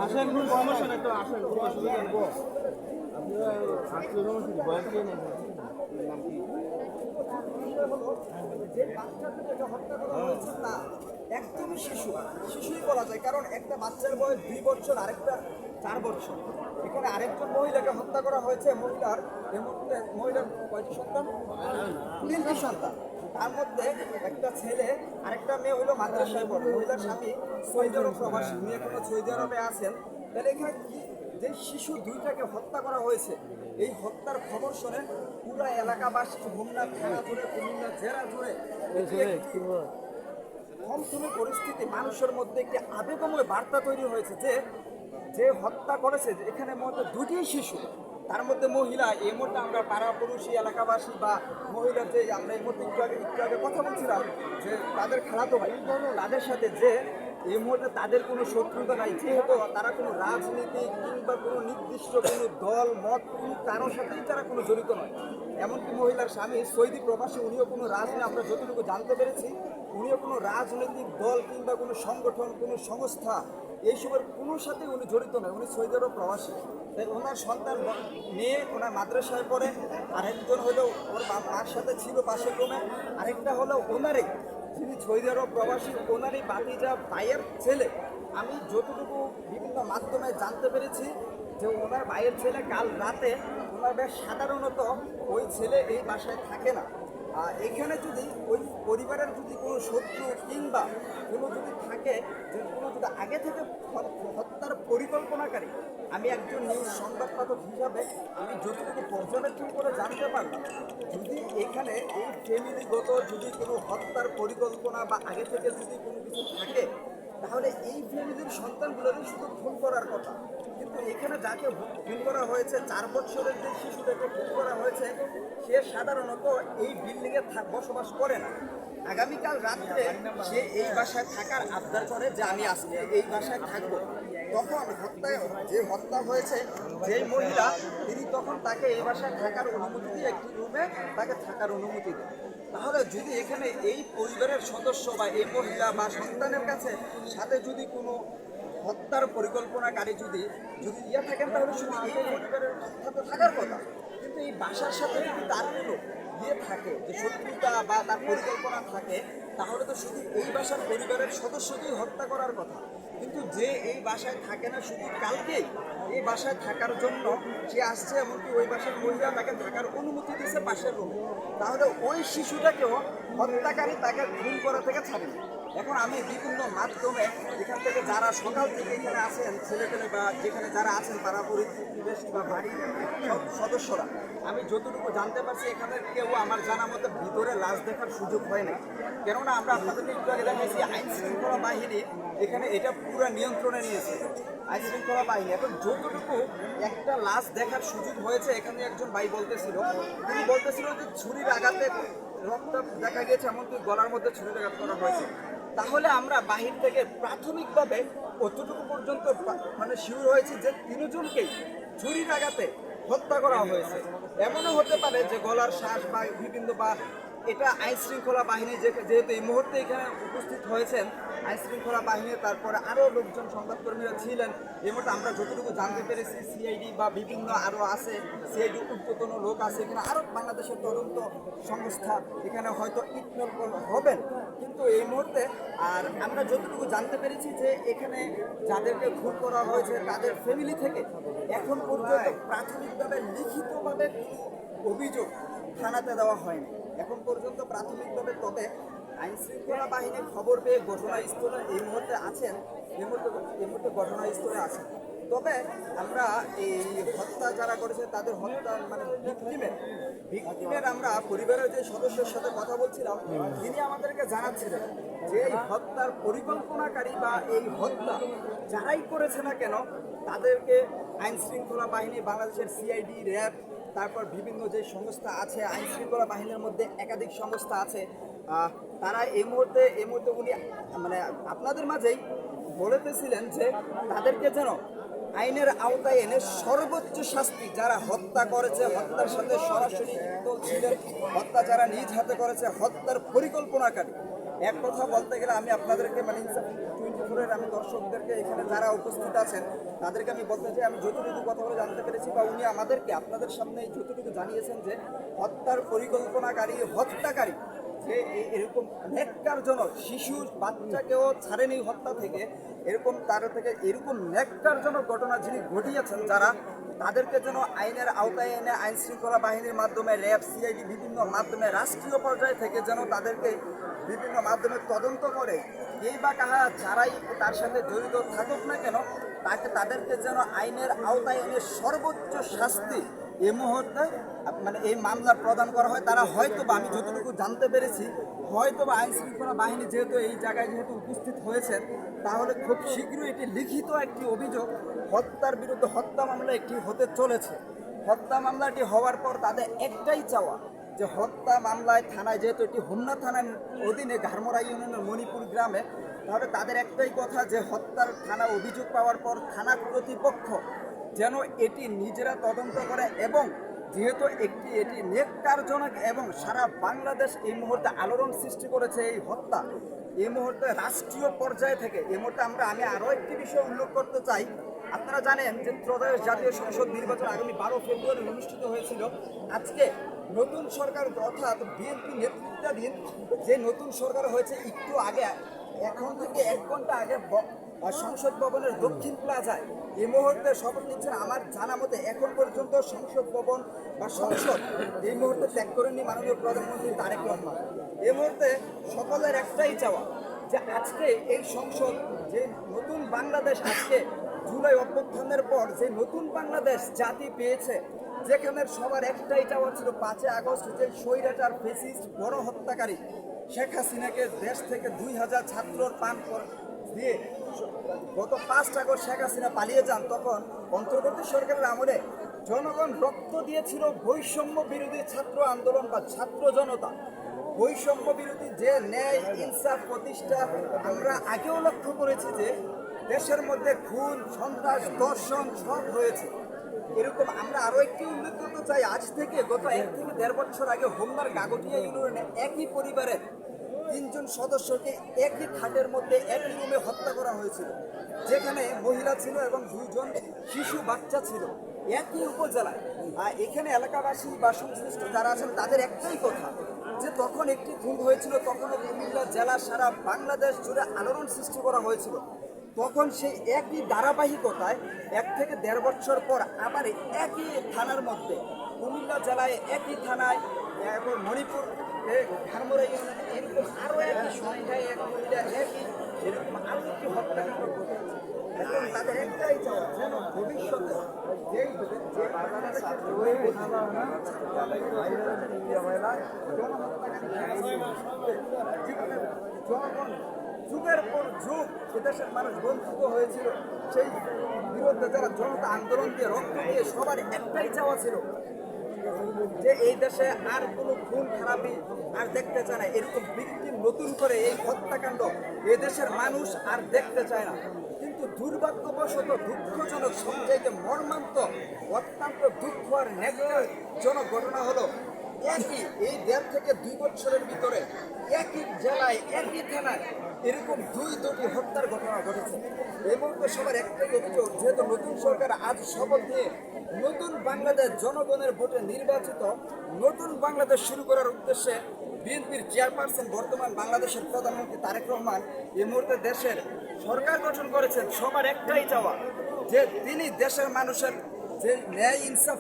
আসেন কোন সমস্যা নাই তো আসেন কোনো অসুবিধা নেই আপনারা আসলে সমস্যা বয়স দিয়ে নেই নাম কি যে বাচ্চাটাকে হত্যা করা হয়েছে তা একদমই শিশুই বলা যায়, কারণ একটা বাচ্চার বয়স 2 বছর, আরেকটা 4 বছর। এখানে আরেকজন মহিলাকে হত্যা করা হয়েছে। মহিলার কয়টি সন্তান? 3টি সন্তান। তার মধ্যে একটা ছেলে, আরেকটা মেয়ে হলো মাদ্রাসায় পড়ে। মহিলার স্বামী সৌদি আরব প্রবাসী, উনি এখনো সৌদি আরবে আছেন। তাহলে এখানে কি যে শিশু 2টাকে হত্যা করা হয়েছে, এই হত্যার খবর শুনে পুরো এলাকাবাসী হোমনা থানা জুড়ে, কুমিল্লা জেলা জুড়ে থমথমে পরিস্থিতি, মানুষের মধ্যে একটি আবেগময় বার্তা তৈরি হয়েছে যে যে হত্যা করেছে, এখানে মধ্যে 2টি শিশু, তার মধ্যে মহিলা। এই মুহূর্তে আমরা পাড়াপড়শি এলাকাবাসী বা মহিলার যে আমরা এই মুহূর্তে একটু আগে কথা বলছিলাম যে তাদের খালাতো ভাই, তাদের সাথে যে এই মুহূর্তে তাদের কোনো শত্রুতা নাই, যেহেতু তারা কোনো রাজনীতি কিংবা কোনো নির্দিষ্ট কোনো দল মত কোনো কারোর সাথেই তারা কোনো জড়িত নয়। এমনকি মহিলার স্বামী সৌদি প্রবাসী, উনিও কোনো রাজনীতি, আমরা যতটুকু জানতে পেরেছি, উনিও কোনো রাজনৈতিক দল কিংবা কোনো সংগঠন, কোনো সংস্থা এইসবের কোনো সাথে উনি জড়িত নয়। উনি সৌদি আরব প্রবাসী। তাই ওনার সন্তান মেয়ে ওনার মাদ্রাসায় পড়ে, আরেকজন হলো ওর মার সাথে ছিল পাশের রুমে, আরেকটা হলো ওনারই, যিনি সৌদি আরব প্রবাসী, ওনারই ভাতিজা ভাইয়ের ছেলে। আমি যতটুকু বিভিন্ন মাধ্যমে জানতে পেরেছি যে ওনার ভাইয়ের ছেলে কাল রাতে, ওনার বেশ সাধারণত ওই ছেলে এই বাসায় থাকে না। এখানে যদি ওই পরিবারের যদি কোনো শত্রু কিংবা কোনো যদি থাকে, যে কোনো যদি আগে থেকে হত্যার পরিকল্পনাকারী, আমি একজন নিউজ সংবাদপাঠক হিসাবে আমি যতটুকু পর্যবেক্ষণ করে জানতে পারলাম, যদি এখানে এই ফ্যামিলিগত যদি কোনো হত্যার পরিকল্পনা বা আগে থেকে যদি কোনো কিছু থাকে, তাহলে এই ফ্যামিলির সন্তানগুলোরই শুধু খুন করার কথা। কিন্তু এখানে যাকে খুন করা হয়েছে, 4 বছরের যে শিশুটাকে খুন করা হয়েছে, সে সাধারণত এই বিল্ডিংয়ে বসবাস করে না। আগামীকাল রাত্রে সে এই বাসায় থাকার আবদার করে যে আমি আজকে এই বাসায় থাকবো। তখন যে হত্যা হয়েছে যেই মহিলা, তিনি তখন তাকে এই বাসায় থাকার অনুমতি দিয়ে একটি রুমে তাকে থাকার অনুমতি দেন। তাহলে যদি এখানে এই পরিবারের সদস্য বা এই মহিলা বা সন্তানের কাছে সাথে যদি কোনো হত্যার পরিকল্পনাকারী যদি থাকেন, তাহলে শুধু এই পরিবারের তথ্য তো থাকার কথা। কিন্তু এই বাসার সাথে যদি তার কোনো থাকে, যে শত্রুতা বা তার পরিকল্পনা থাকে, তাহলে তো শুধু এই বাসার পরিবারের সদস্যকেই হত্যা করার কথা। কিন্তু যে এই বাসায় থাকে না, শুধু কালকেই এই বাসায় থাকার জন্য সে আসছে, এমনকি ওই বাসার মহিলা তাকে থাকার অনুমতি দিয়েছে পাশের রুমে, তাহলে ওই শিশুটাকেও হত্যাকারী তাকে খুন করা থেকে ছাড়েনি। এখন আমি বিভিন্ন মাধ্যমে এখান থেকে যারা সকাল থেকে এখানে আছেন, ছেলেপেলে বা যেখানে যারা আছেন পাড়া প্রতিবেশী বা বাড়ির সদস্যরা, আমি যতটুকু জানতে পারছি এখানে কেউ আমার জানা মতো ভিতরে লাশ দেখার সুযোগ হয় না। কেননা আমরা আপনাদেরকে একটু আগে দেখাইছি আইন শৃঙ্খলা বাহিনী এখানে এটা পুরো নিয়ন্ত্রণে নিয়েছে, আইন শৃঙ্খলা বাহিনী। এখন যতটুকু একটা লাশ দেখার সুযোগ হয়েছে, এখানে একজন ভাই তিনি বলতেছিল যে ছুরির আঘাতে রক্ত দেখা গেছে, এমনকি গলার মধ্যে ছুরির আঘাত করা হয়েছে। তাহলে আমরা বাহির থেকে প্রাথমিকভাবে অতটুকু পর্যন্ত মানে শিওর হয়েছে যে 3 জনকেই ছুরির আঘাতে হত্যা করা হয়েছে। এমনও হতে পারে যে গলার শ্বাস বা বিভিন্ন বা এটা আইন শৃঙ্খলা বাহিনী যেহেতু এই মুহূর্তে এখানে উপস্থিত হয়েছেন আইন শৃঙ্খলা বাহিনী, তারপরে আরও লোকজন সংবাদকর্মীরা ছিলেন। এই মুহূর্তে আমরা যতটুকু জানতে পেরেছি সিআইডি বা বিভিন্ন আরও আছে, সিআইডি ঊর্ধ্বতন লোক আছে এখানে, আরও বাংলাদেশের তদন্ত সংস্থা এখানে হয়তো ইনভলভ হবেন। কিন্তু এই মুহূর্তে আর আমরা যতটুকু জানতে পেরেছি যে এখানে যাদেরকে খুন করা হয়েছে তাদের ফ্যামিলি থেকে এখন পর্যন্ত প্রাথমিকভাবে লিখিতভাবে অভিযোগ থানাতে দেওয়া হয়নি এখন পর্যন্ত প্রাথমিকভাবে। তবে আইন শৃঙ্খলা বাহিনীর খবর পেয়ে ঘটনাস্থলে এই মুহূর্তে ঘটনাস্থলে আছেন। তবে আমরা এই হত্যা যারা করেছে তাদের হত্যা মানে ভিকটিমের আমরা পরিবারের যে সদস্যের সাথে কথা বলছিলাম, তিনি আমাদেরকে জানাচ্ছিলেন যে এই হত্যার পরিকল্পনাকারী বা এই হত্যা যারাই করেছে না কেন, তাদেরকে আইন শৃঙ্খলা বাহিনী, বাংলাদেশের সিআইডি, র্যাব, তারপর বিভিন্ন যে সংস্থা আছে আইন শৃঙ্খলা বাহিনীর মধ্যে একাধিক সংস্থা আছে, তারা এই মুহূর্তে উনি মানে আপনাদের মাঝেই বলেতেছিলেন যে তাদেরকে যেন আইনের আওতায় এনে সর্বোচ্চ শাস্তি, যারা হত্যা করেছে, হত্যার সাথে সরাসরি যুক্ত ছিলেন, হত্যা যারা নিজ হাতে করেছে, হত্যার পরিকল্পনাকারী, এক কথা বলতে গেলে আমি আপনাদেরকে মানে ইনসাফ 24-এর আমি দর্শকদেরকে এখানে যারা উপস্থিত আছেন তাদেরকে আমি বলতে চাই, আমি যতটুকু কথা বলে জানতে পেরেছি বা উনি আমাদেরকে আপনাদের সামনে যতটুকু জানিয়েছেন যে হত্যার পরিকল্পনাকারী হত্যাকারী যে এরকম ন্যাক্কারজনক শিশু বাচ্চাকেও ছাড়েনি হত্যা থেকে, এরকম তার থেকে এরকম ন্যাক্কারজনক ঘটনা যিনি ঘটিয়েছেন যারা, তাদেরকে যেন আইনের আওতায় এনে আইন শৃঙ্খলা বাহিনীর মাধ্যমে র্যাব সিআইডি বিভিন্ন মাধ্যমে রাষ্ট্রীয় পর্যায় থেকে যেন তাদেরকে বিভিন্ন মাধ্যমে তদন্ত করে এই বা কাহা যারাই তার সাথে জড়িত থাকুক না কেন তাদেরকে যেন আইনের আওতায় এনে সর্বোচ্চ শাস্তি এই মুহূর্তে মানে এই মামলা প্রদান করা হয়। তারা হয়তো বা আমি যতটুকু জানতে পেরেছি হয়তো বা আইন শৃঙ্খলা বাহিনী যেহেতু এই জায়গায় যেহেতু উপস্থিত হয়েছেন তাহলে খুব শীঘ্রই এটি লিখিত একটি অভিযোগ হত্যার বিরুদ্ধে হত্যা মামলা একটি হতে চলেছে। হত্যা মামলাটি হওয়ার পর তাদের একটাই চাওয়া যে হত্যা মামলায় থানায় যেহেতু এটি হোমনা থানার অধীনে ঘাড়মরা ইউনিয়নের মণিপুর গ্রামে, তাহলে তাদের একটাই কথা যে হত্যার থানা অভিযোগ পাওয়ার পর থানা কর্তৃপক্ষ যেন এটি নিজেরা তদন্ত করে এবং যেহেতু এটি ন্যাক্কারজনক এবং সারা বাংলাদেশ এই মুহূর্তে আলোড়ন সৃষ্টি করেছে এই হত্যা, এই মুহূর্তে রাষ্ট্রীয় পর্যায়ে থেকে এই মুহূর্তে আমি আরও একটি বিষয় উল্লেখ করতে চাই। আপনারা জানেন যে ত্রয়োদশ জাতীয় সংসদ নির্বাচন আগামী 12 ফেব্রুয়ারি অনুষ্ঠিত হয়েছিল। আজকে নতুন সরকার অর্থাৎ বিএনপি নেতৃত্বাধীন যে নতুন সরকার হয়েছে একটু আগে এখন থেকে 1 ঘন্টা আগে সংসদ ভবনের দক্ষিণ প্লাজায় এই মুহূর্তে শপথ নিচ্ছেন। আমার জানা মতে এখন পর্যন্ত সংসদ ভবন বা সংসদ এই মুহূর্তে ত্যাগ করেননি মাননীয় প্রধানমন্ত্রী তারেক রহমান। এই মুহূর্তে সকলের একটাই চাওয়া যে আজকে এই সংসদ যে নতুন বাংলাদেশ আজকে জুলাই অভ্যুত্থানের পর যে নতুন বাংলাদেশ জাতি পেয়েছে, যেখানে সবার একটাই চাওয়া ছিল 5 আগস্ট যে স্বৈরাচার ফ্যাসিস্ট বড় হত্যাকারী শেখ হাসিনাকে দেশ থেকে 2000 ছাত্রর পান দিয়ে গত 5 আগস্ট শেখ হাসিনা পালিয়ে যান। তখন অন্তর্বর্তী সরকারের আমলে জনগণ রক্ত দিয়েছিল বৈষম্য বিরোধী ছাত্র আন্দোলন বা ছাত্র জনতা। বৈষম্য বিরোধী যে ন্যায় ইনসাফ প্রতিষ্ঠা আমরা আগেও লক্ষ্য করেছি যে দেশের মধ্যে খুন সন্ত্রাস দর্শন সব হয়েছে। এরকম আমরা আরও একটি উল্লেখ করতে চাই, আজ থেকে গত 1 থেকে 1.5 বছর আগে হোমনার গাগটিয়া ইউনিয়নে একই পরিবারের 3 জন সদস্যকে একই খাটের মধ্যে একই রুমে হত্যা করা হয়েছিল, যেখানে মহিলা ছিল এবং 2 জন শিশু বাচ্চা ছিল একই উপজেলায়। আর এখানে এলাকাবাসী বা সংশ্লিষ্ট যারা আছেন তাদের একটাই কথা যে তখন একটি খুন হয়েছিল, তখনও কুমিল্লা জেলা সারা বাংলাদেশ জুড়ে আলোড়ন সৃষ্টি করা হয়েছিল। তখন সেই একই ধারাবাহিকতায় 1 থেকে 1.5 বছর পর আবার একই থানার মধ্যে কুমিল্লা জেলায় একই থানায় এবং মণিপুর ঘাড়মরা ইউনিয়নে এরকম আরও একই সংখ্যায় এক মহিলা একই এরকম আরও একটি হত্যাকাণ্ড ঘটেছে। এখন তাদের একটাই চাওয়া যেন ভবিষ্যতে জনগণ যুগের পর যুগ এদেশের মানুষ বঞ্চিত হয়েছিল, সেই বিরুদ্ধে যারা জনতা আন্দোলন দিয়ে রক্ত দিয়ে সবার একটাই চাওয়া ছিল যে এই দেশে আর কোনো খুন খারাপি আর দেখতে চায় না। এরকম ভিকটিম নতুন করে এই হত্যাকাণ্ড এই দেশের মানুষ আর দেখতে চায় না। কিন্তু দুর্ভাগ্যবশত দুঃখজনক সবচাইতে মর্মান্তক অত্যন্ত দুঃখ আর ন্যাক্কারজনক ঘটনা হলো একই এই 1.5 থেকে 2 বছরের ভিতরে একই জেলায় একই থানায় এরকম 2টি হত্যার ঘটনা ঘটেছে। এই মুহূর্তে সবার একটাই অভিযোগ, যেহেতু নতুন সরকার আজ শপথ নিয়ে নতুন বাংলাদেশ জনগণের ভোটে নির্বাচিত নতুন বাংলাদেশ শুরু করার উদ্দেশ্যে বিএনপির চেয়ারপারসন বর্তমান বাংলাদেশের প্রধানমন্ত্রী তারেক রহমান এই মুহূর্তে দেশের সরকার গঠন করেছেন। সবার একটাই চাওয়া যে তিনি দেশের মানুষের যে ন্যায় ইনসাফ